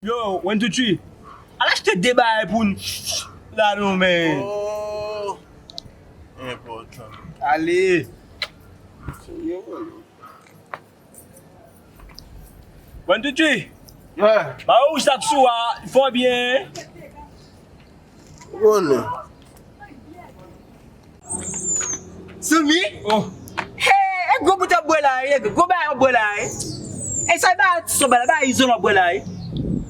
Yo, 1, 2, 3. Al achete de baye pou la nou men. Oh, important. Ale. 1, 2, 3. Yeah, Ba ou sak sou a, fò bien. go on. Sumi? Oh, Hey, go put a boy like, go buy a boy like. Hey, sa ba so ba ba izo no boy like.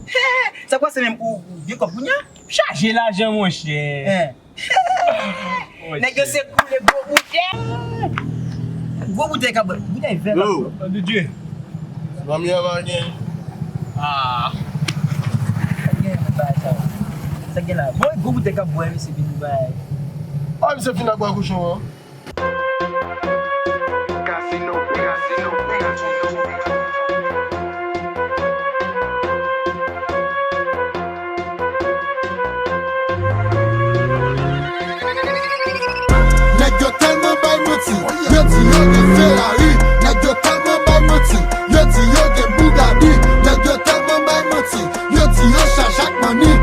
Hey, sa kwa se même ou bien comme punya? chaje l'ajan mon chè. Nèg yo se koule go boute. Go boute ka boy. Boute ver. Yo, 1, 2, 3. come here again. Ah. Sa gen la. Boy, go boute ka boy se bin bay. Ah, você fina com a cochão, Nèg yo tellement bay moti, yo ti yo gen Ferrari. Nèg yo tellement bay moti, yo ti yo gen Bugatti. Nèg yo tellement bay moti, yo ti yo Jacques Money.